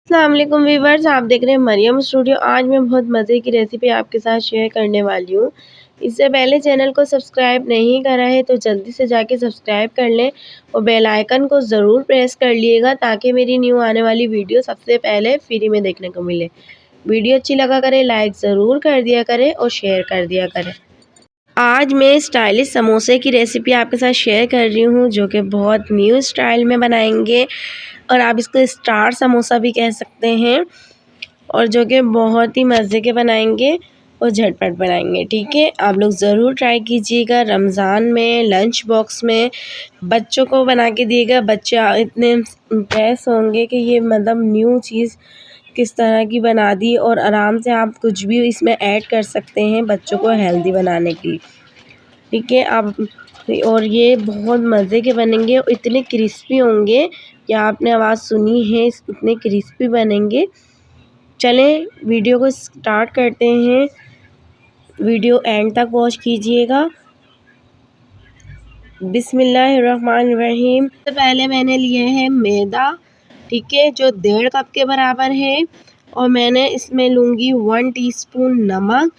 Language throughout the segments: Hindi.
अस्सलाम वालेकुम वीवर्स, आप देख रहे हैं मरियम स्टूडियो। आज मैं बहुत मज़े की रेसिपी आपके साथ शेयर करने वाली हूँ। इससे पहले चैनल को सब्सक्राइब नहीं करा है तो जल्दी से जाके सब्सक्राइब कर लें और बेल आइकन को ज़रूर प्रेस कर लिएगा ताकि मेरी न्यू आने वाली वीडियो सबसे पहले फ्री में देखने को मिले। वीडियो अच्छी लगा करे लाइक ज़रूर कर दिया करें और शेयर कर दिया करें। आज मैं स्टाइलिश समोसे की रेसिपी आपके साथ शेयर कर रही हूँ जो कि बहुत न्यू स्टाइल में बनाएंगे और आप इसको स्टार समोसा भी कह सकते हैं और जो कि बहुत ही मज़े के बनाएंगे और झटपट बनाएंगे। ठीक है, आप लोग ज़रूर ट्राई कीजिएगा। रमज़ान में लंच बॉक्स में बच्चों को बना के दिएगा। बच्चे इतने इम्प्रेस होंगे कि ये मतलब न्यू चीज़ किस तरह की बना दी और आराम से आप कुछ भी इसमें ऐड कर सकते हैं बच्चों को हेल्दी बनाने के लिए। ठीक है, आप और ये बहुत मज़े के बनेंगे और इतने क्रिस्पी होंगे या आपने आवाज़ सुनी है, इतने क्रिस्पी बनेंगे। चलें वीडियो को स्टार्ट करते हैं। वीडियो एंड तक वॉच कीजिएगा। बिस्मिल्लाहिर्रहमानिर्रहीम। सबसे पहले मैंने लिए है मैदा, ठीक है, जो 1.5 कप के बराबर है और मैंने इसमें लूँगी 1 टीस्पून नमक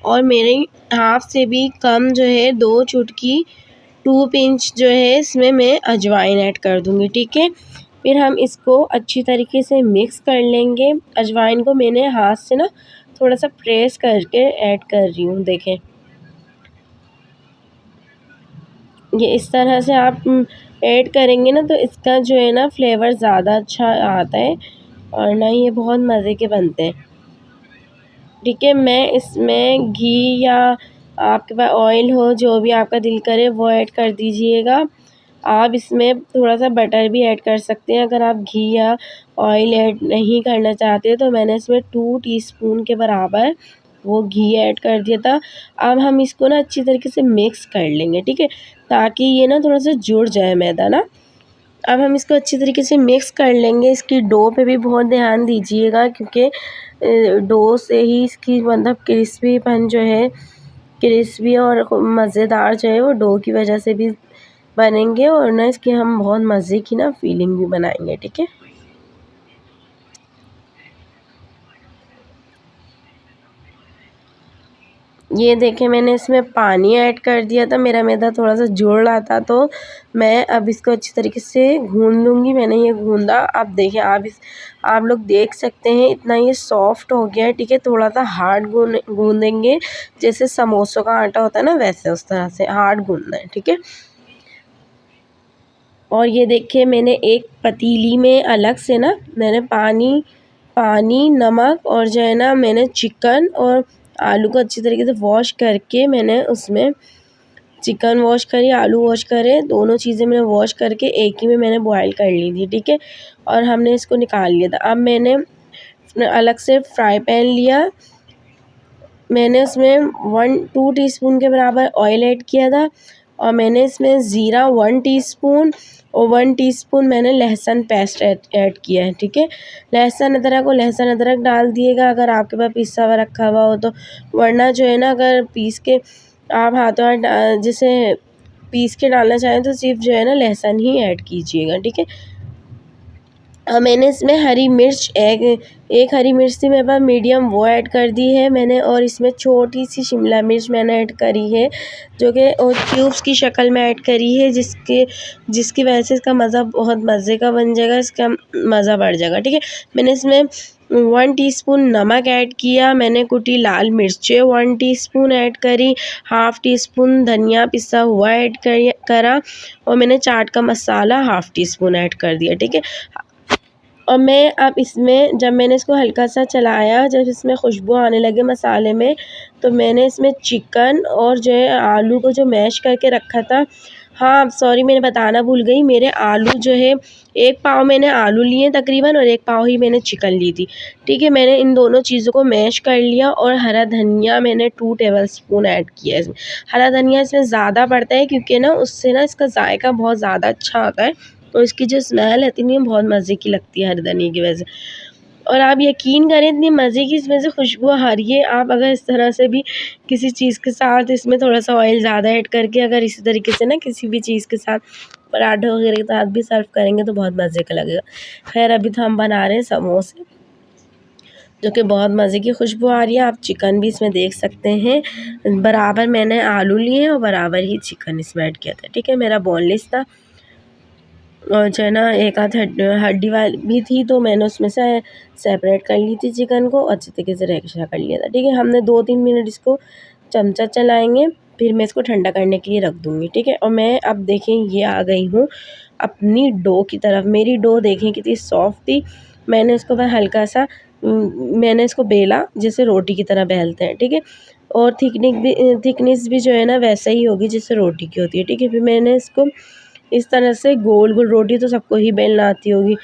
और मेरे हाफ से भी कम जो है 2 चुटकी 2 पिंच जो है इसमें मैं अजवाइन ऐड कर दूँगी। ठीक है, फिर हम इसको अच्छी तरीके से मिक्स कर लेंगे। अजवाइन को मैंने हाथ से ना थोड़ा सा प्रेस करके ऐड कर रही हूँ। देखें, ये इस तरह से आप ऐड करेंगे ना तो इसका जो है ना फ्लेवर ज़्यादा अच्छा आता है और ना ये बहुत मज़े के बनते हैं। ठीक है, मैं इसमें घी या आपके पास ऑयल हो जो भी आपका दिल करे वो ऐड कर दीजिएगा। आप इसमें थोड़ा सा बटर भी ऐड कर सकते हैं अगर आप घी या ऑयल ऐड नहीं करना चाहते। तो मैंने इसमें 2 टीस्पून के बराबर वो घी ऐड कर दिया था। अब हम इसको ना अच्छी तरीके से मिक्स कर लेंगे। ठीक है, ताकि ये ना थोड़ा सा जुड़ जाए मैदा ना। अब हम इसको अच्छी तरीके से मिक्स कर लेंगे। इसकी डो पे भी बहुत ध्यान दीजिएगा क्योंकि डो से ही इसकी मतलब क्रिस्पीपन जो है क्रिस्पी और मज़ेदार जो है वो डो की वजह से भी बनेंगे और ना इसकी हम बहुत मज़े की ना फीलिंग भी बनाएंगे। ठीक है, ये देखें मैंने इसमें पानी ऐड कर दिया था। मेरा मैदा थोड़ा सा जुड़ रहा था तो मैं अब इसको अच्छी तरीके से गूंद लूँगी। मैंने ये गूंदा। अब देखें आप लोग देख सकते हैं इतना ये सॉफ्ट हो गया है। ठीक है, थोड़ा सा हार्ड गूंदेंगे जैसे समोसों का आटा होता है ना वैसे उस तरह से हार्ड गूंदना है। ठीक है, और ये देखिए मैंने एक पतीली में अलग से ना मैंने पानी नमक और जो है ना मैंने चिकन और आलू को अच्छी तरीके से वॉश करके मैंने उसमें चिकन वॉश करी, आलू वॉश करे, दोनों चीज़ें मैंने वॉश करके एक ही में मैंने बॉयल कर ली थी। ठीक है, और हमने इसको निकाल लिया था। अब मैंने अलग से फ्राई पैन लिया। मैंने उसमें 2 टीस्पून के बराबर ऑयल ऐड किया था और मैंने इसमें ज़ीरा 1 टीस्पून और 1 टीस्पून मैंने लहसुन पेस्ट ऐड किया है। ठीक है, लहसुन अदरक डाल दिएगा अगर आपके पास पिसा हुआ रखा हुआ हो तो, वरना जो है ना अगर पीस के आप हाथों हाथ जैसे पीस के डालना चाहें तो सिर्फ जो है ना लहसुन ही ऐड कीजिएगा। ठीक है, मैंने इसमें हरी मिर्च एक हरी मिर्च थी मेरे पास मीडियम वो ऐड कर दी है मैंने और इसमें छोटी सी शिमला मिर्च मैंने ऐड करी है जो कि और क्यूब्स की शक्ल में ऐड करी है जिसकी वजह से इसका मज़ा बहुत मज़े का बन जाएगा, इसका मज़ा बढ़ जाएगा। ठीक है, मैंने इसमें 1 टीस्पून नमक ऐड किया। मैंने कुटी लाल मिर्चें 1 टीस्पून ऐड करी, हाफ़ टीस्पून धनिया पिसा हुआ ऐड करा और मैंने चाट का मसाला हाफ़ टीस्पून ऐड कर दिया। ठीक है, और मैं अब इसमें जब मैंने इसको हल्का सा चलाया, जब इसमें खुशबू आने लगे मसाले में, तो मैंने इसमें चिकन और जो है आलू को जो मैश करके रखा था, हाँ सॉरी मैंने बताना भूल गई, मेरे आलू जो है 1 पाव मैंने आलू लिए तकरीबन और 1 पाव ही मैंने चिकन ली थी। ठीक है, मैंने इन दोनों चीज़ों को मैश कर लिया और हरा धनिया मैंने 2 टेबलस्पून ऐड किया इसमें। हरा धनिया इसमें ज़्यादा पड़ता है क्योंकि ना उससे ना इसका जायका बहुत ज़्यादा अच्छा आता है और इसकी जो स्मेल है इतनी बहुत मज़े की लगती है हरे धनिये की वजह से। और आप यकीन करें इतनी मज़े की इसमें से खुशबू आ रही है। आप अगर इस तरह से भी किसी चीज़ के साथ इसमें थोड़ा सा ऑयल ज़्यादा ऐड करके अगर इसी तरीके से ना किसी भी चीज़ के साथ पराठे वगैरह के साथ भी सर्व करेंगे तो बहुत मज़े का लगेगा। खैर अभी तो हम बना रहे हैं समोसे। जो कि बहुत मज़े की खुशबू आ रही है। आप चिकन भी इसमें देख सकते हैं, बराबर मैंने आलू लिए और बराबर ही चिकन इसमें ऐड किया था। ठीक है, मेरा बोनलेस था और जो है ना एक आध हड्डी वाली भी थी, तो मैंने उसमें से सेपरेट कर ली थी चिकन को, अच्छे तरीके से रेक्शा कर लिया था। ठीक है, हमने 2-3 मिनट इसको चमचा चलाएंगे, फिर मैं इसको ठंडा करने के लिए रख दूँगी। ठीक है, और मैं अब देखें ये आ गई हूँ अपनी डो की तरफ। मेरी डो देखें कितनी सॉफ्ट थी। मैंने इसको बस हल्का सा मैंने इसको बेला जैसे रोटी की तरह बेलते हैं। ठीक है, और थिकनेस भी जो है ना वैसा ही होगी जैसे रोटी की होती है। ठीक है, फिर मैंने इसको इस तरह से गोल गोल, रोटी तो सबको ही बेलना आती होगी।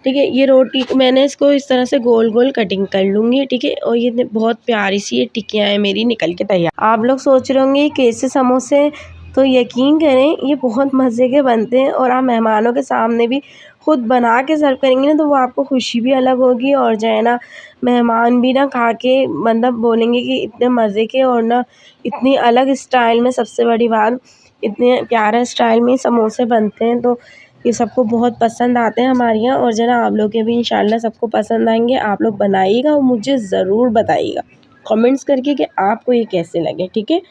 ठीक है, ये रोटी मैंने इसको इस तरह से गोल गोल कटिंग कर लूँगी। ठीक है, और ये बहुत प्यारी सी ये टिक्कियाँ हैं मेरी निकल के तैयार। आप लोग सोच रहे होंगे कैसे समोसे, तो यकीन करें ये बहुत मज़े के बनते हैं और आप मेहमानों के सामने भी खुद बना के सर्व करेंगे ना तो वो आपको खुशी भी अलग होगी, और जो है ना मेहमान भी ना खा के मतलब बोलेंगे कि इतने मज़े के, और ना इतनी अलग स्टाइल में, सबसे बड़ी बात इतने प्यारे स्टाइल में समोसे बनते हैं, तो ये सबको बहुत पसंद आते हैं हमारे यहाँ। और जना आप लोग के भी इंशाल्लाह सबको पसंद आएंगे। आप लोग बनाइएगा और मुझे ज़रूर बताइएगा कमेंट्स करके कि आपको ये कैसे लगे। ठीक है,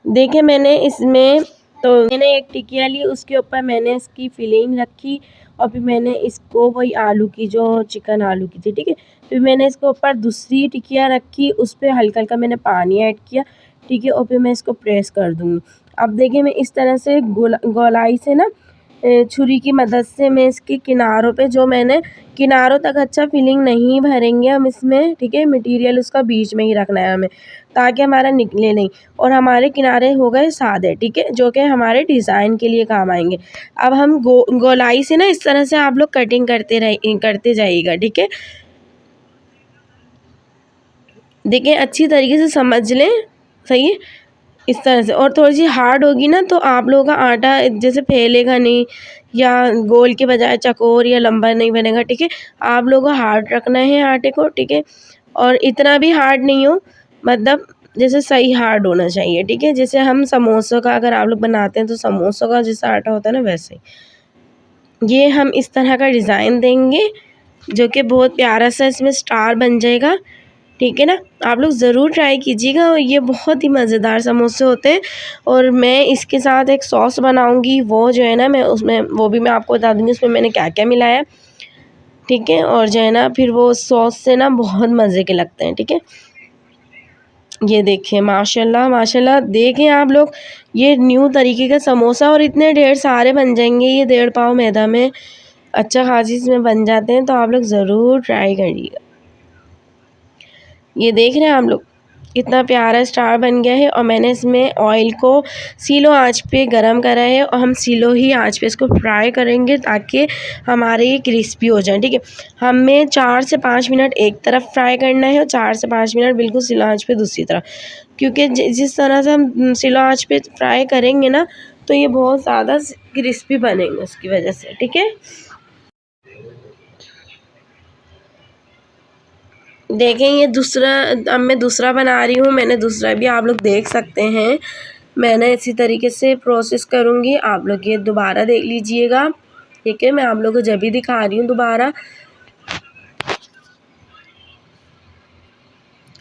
देखिए मैंने इसमें तो मैंने एक टिकिया ली, उसके ऊपर मैंने इसकी फिलिंग रखी और फिर मैंने इसको वही आलू की, जो चिकन आलू की थी। ठीक है, फिर मैंने इसके ऊपर दूसरी टिकिया रखी, उस पर हल्का हल्का मैंने पानी ऐड किया। ठीक है, और फिर मैं इसको प्रेस कर दूँगी। अब देखिए मैं इस तरह से गोलाई से ना छुरी की मदद से मैं इसके किनारों पे, जो मैंने किनारों तक अच्छा फिलिंग नहीं भरेंगे हम इसमें। ठीक है, मटेरियल उसका बीच में ही रखना है हमें, ताकि हमारा निकले नहीं, और हमारे किनारे हो गए सादे। ठीक है, जो कि हमारे डिज़ाइन के लिए काम आएंगे। अब हम गोलाई से ना इस तरह से आप लोग कटिंग करते जाइएगा। ठीक है, देखें अच्छी तरीके से समझ लें, सही है इस तरह से। और थोड़ी सी हार्ड होगी ना तो आप लोगों का आटा जैसे फैलेगा नहीं, या गोल के बजाय चकोर या लंबा नहीं बनेगा। ठीक है, आप लोगों को हार्ड रखना है आटे को। ठीक है, और इतना भी हार्ड नहीं हो, मतलब जैसे सही हार्ड होना चाहिए। ठीक है, जैसे हम समोसों का अगर आप लोग बनाते हैं तो समोसों का जैसा आटा होता है ना वैसे ही ये हम इस तरह का डिज़ाइन देंगे, जो कि बहुत प्यारा सा इसमें स्टार बन जाएगा। ठीक है ना, आप लोग ज़रूर ट्राई कीजिएगा, और ये बहुत ही मज़ेदार समोसे होते हैं। और मैं इसके साथ एक सॉस बनाऊंगी, वो जो है ना मैं उसमें वो भी मैं आपको बता दूंगी उसमें मैंने क्या क्या मिलाया। ठीक है, और जो है ना फिर वो सॉस से ना बहुत मज़े के लगते हैं। ठीक है, ये देखिए माशाल्लाह माशाल्लाह, देखें आप लोग ये न्यू तरीके का समोसा, और इतने ढेर सारे बन जाएंगे, ये 1.5 पाव मैदा में अच्छा खासी इसमें बन जाते हैं, तो आप लोग ज़रूर ट्राई करिएगा। ये देख रहे हैं आप लोग कितना प्यारा स्टार बन गया है, और मैंने इसमें ऑयल को सीलो आंच पे गरम करा है, और हम सीलो ही आंच पे इसको फ्राई करेंगे ताकि हमारे ये क्रिस्पी हो जाए। ठीक है, हमें 4 से 5 मिनट एक तरफ फ्राई करना है और 4 से 5 मिनट बिल्कुल सीलो आंच पे दूसरी तरफ, क्योंकि जिस तरह से हम सीलो आंच पे फ्राई करेंगे ना तो ये बहुत ज़्यादा क्रिस्पी बनेंगे उसकी वजह से। ठीक है, देखें ये दूसरा, अब मैं दूसरा बना रही हूँ, मैंने दूसरा भी आप लोग देख सकते हैं। मैंने इसी तरीके से प्रोसेस करूँगी, आप लोग ये दोबारा देख लीजिएगा। ठीक है, मैं आप लोगों को जब भी दिखा रही हूँ दोबारा।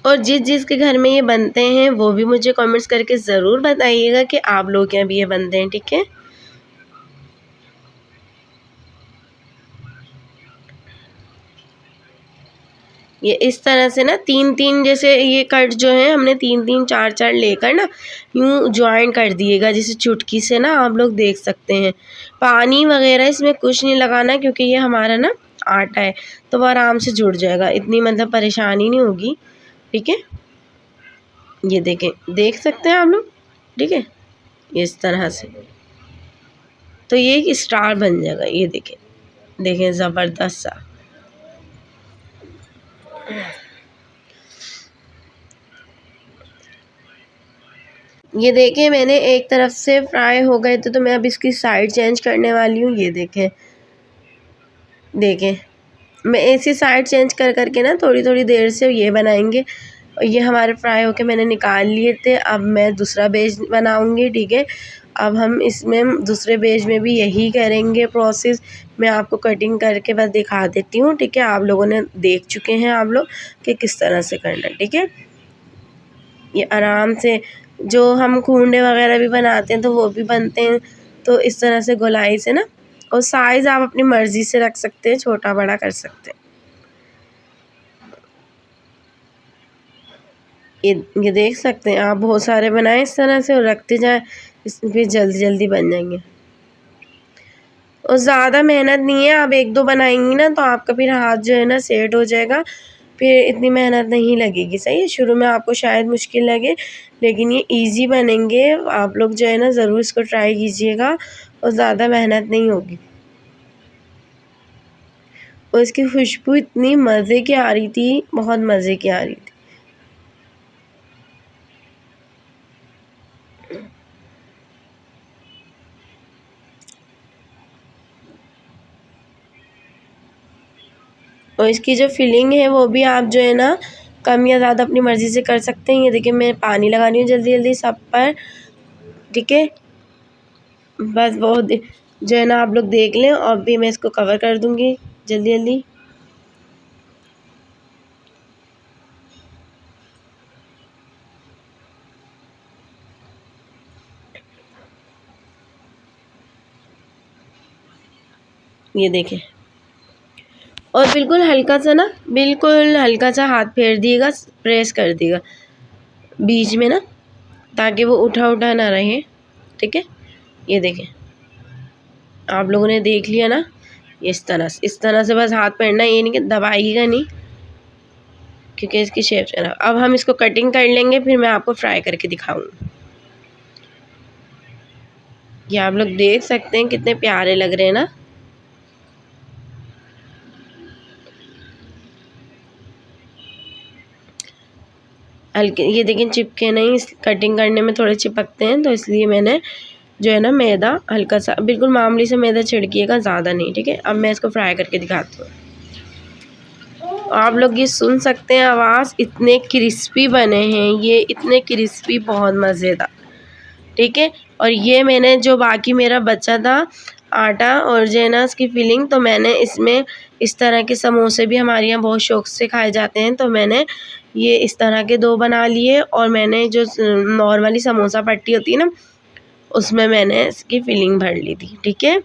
और जिस के घर में ये बनते हैं वो भी मुझे कमेंट्स करके ज़रूर बताइएगा कि आप लोग के यहाँ भी ये बनते हैं। ठीक है, ये इस तरह से ना 3-3 जैसे ये कट जो है हमने 3-3 4-4 लेकर ना यूँ ज्वाइन कर दिएगा, जैसे चुटकी से ना आप लोग देख सकते हैं। पानी वगैरह इसमें कुछ नहीं लगाना, क्योंकि ये हमारा ना आटा है तो वो आराम से जुड़ जाएगा, इतनी मतलब परेशानी नहीं होगी। ठीक है, ये देखें, देख सकते हैं आप लोग। ठीक है, ये इस तरह से तो ये एक स्टार बन जाएगा। ये देखें, देखें ज़बरदस्त सा। ये देखें मैंने एक तरफ से फ्राई हो गए थे, तो मैं अब इसकी साइड चेंज करने वाली हूँ। ये देखें, देखें मैं ऐसी साइड चेंज कर करके ना थोड़ी थोड़ी देर से ये बनाएंगे। और ये हमारे फ्राई होके मैंने निकाल लिए थे, अब मैं दूसरा बेच बनाऊंगी। ठीक है, अब हम इसमें दूसरे पेज में भी यही करेंगे प्रोसेस। मैं आपको कटिंग करके बस दिखा देती हूँ, ठीक है। आप लोगों ने देख चुके हैं आप लोग कि किस तरह से करना है, ठीक है। ये आराम से जो हम खूंडे वगैरह भी बनाते हैं तो वो भी बनते हैं। तो इस तरह से गोलाई से ना, और साइज़ आप अपनी मर्ज़ी से रख सकते हैं, छोटा बड़ा कर सकते हैं। ये देख सकते हैं आप, बहुत सारे बनाएं इस तरह से और रखते जाएं, फिर जल्दी जल्दी बन जाएंगे। और ज़्यादा मेहनत नहीं है, आप एक दो बनाएंगी ना तो आपका फिर हाथ जो है ना सेट हो जाएगा, फिर इतनी मेहनत नहीं लगेगी। सही है, शुरू में आपको शायद मुश्किल लगे लेकिन ये इजी बनेंगे। आप लोग जो है ना ज़रूर इसको ट्राई कीजिएगा और ज़्यादा मेहनत नहीं होगी। और इसकी खुशबू इतनी मज़े की आ रही थी, बहुत मज़े की आ रही थी। और इसकी जो फिलिंग है वो भी आप जो है ना कम या ज़्यादा अपनी मर्ज़ी से कर सकते हैं। ये देखिए मैं पानी लगा रही हूँ जल्दी जल्दी सब पर, ठीक है। बस वो जो है ना आप लोग देख लें, और भी मैं इसको कवर कर दूँगी जल्दी जल्दी। ये देखें, और बिल्कुल हल्का सा ना, बिल्कुल हल्का सा हाथ फेर दिएगा, प्रेस कर दिएगा बीच में ना, ताकि वो उठा उठा ना रहे, ठीक है। ये देखें, आप लोगों ने देख लिया ना, इस तरह से बस हाथ फेरना, ये नहीं कि दबाइएगा नहीं, क्योंकि इसकी शेप है ना। अब हम इसको कटिंग कर लेंगे, फिर मैं आपको फ्राई करके दिखाऊंगी। ये आप लोग देख सकते हैं कितने प्यारे लग रहे हैं ना। हल्के, ये देखें चिपके नहीं, कटिंग करने में थोड़े चिपकते हैं, तो इसलिए मैंने जो है ना मैदा हल्का सा, बिल्कुल मामूली से मैदा छिड़किएगा, ज़्यादा नहीं, ठीक है। अब मैं इसको फ्राई करके दिखाती हूँ। आप लोग ये सुन सकते हैं आवाज़, इतने क्रिस्पी बने हैं ये, इतने क्रिस्पी, बहुत मज़ेदार, ठीक है। और ये मैंने जो बाकी मेरा बचा था आटा और जो है ना इसकी फिलिंग, तो मैंने इसमें इस तरह के समोसे भी हमारे यहाँ बहुत शौक से खाए जाते हैं, तो मैंने ये इस तरह के दो बना लिए, और मैंने जो नॉर्मली समोसा पट्टी होती है ना उसमें मैंने इसकी फिलिंग भर ली थी, ठीक है।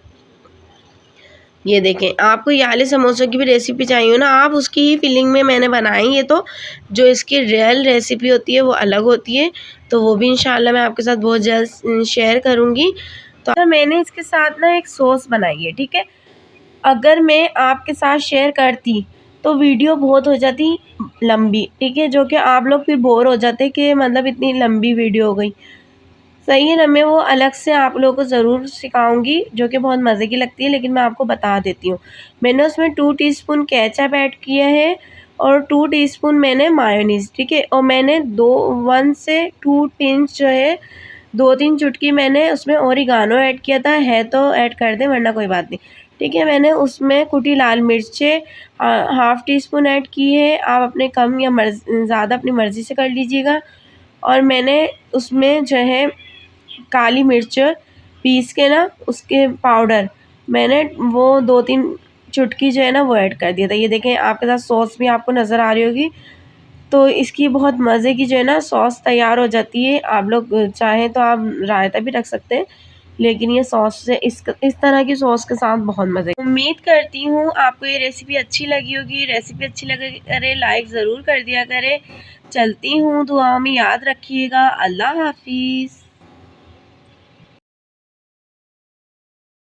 ये देखें, आपको ये वाले समोसों की भी रेसिपी चाहिए हो ना, आप उसकी ही फिलिंग में मैंने बनाई है, तो जो इसकी रियल रेसिपी होती है वो अलग होती है, तो वो भी इंशाल्लाह मैं आपके साथ बहुत जल्द शेयर करूँगी। तो मैंने इसके साथ ना एक सॉस बनाई है, ठीक है। अगर मैं आपके साथ शेयर करती तो वीडियो बहुत हो जाती लंबी, ठीक है, जो कि आप लोग फिर बोर हो जाते कि मतलब इतनी लंबी वीडियो हो गई। सही है ना, मैं वो अलग से आप लोगों को ज़रूर सिखाऊंगी, जो कि बहुत मज़े की लगती है, लेकिन मैं आपको बता देती हूँ। मैंने उसमें 2 टीस्पून केचप ऐड किया है और 2 टीस्पून मैंने मायोनीज़, ठीक है। और मैंने 1 से 2 पिंच जो है, 2-3 चुटकी मैंने उसमें ओरिगानो ऐड किया था, है तो ऐड कर दें वरना कोई बात नहीं, ठीक है। मैंने उसमें कुटी लाल मिर्चें हाफ़ टी स्पून ऐड की है, आप अपने कम या ज़्यादा अपनी मर्ज़ी से कर लीजिएगा। और मैंने उसमें जो है काली मिर्च पीस के ना, उसके पाउडर मैंने वो 2-3 चुटकी जो है ना वो ऐड कर दिया था। ये देखें, आपके साथ सॉस भी आपको नज़र आ रही होगी, तो इसकी बहुत मज़े की जो है ना सॉस तैयार हो जाती है। आप लोग चाहें तो आप रायता भी रख सकते हैं, लेकिन ये सॉस से इस तरह की सॉस के साथ बहुत मज़े। उम्मीद करती हूँ आपको ये रेसिपी अच्छी लगी होगी। रेसिपी अच्छी लगे करे लाइक ज़रूर कर दिया करें। चलती हूँ, दुआ में याद रखिएगा। अल्लाह हाफिज़।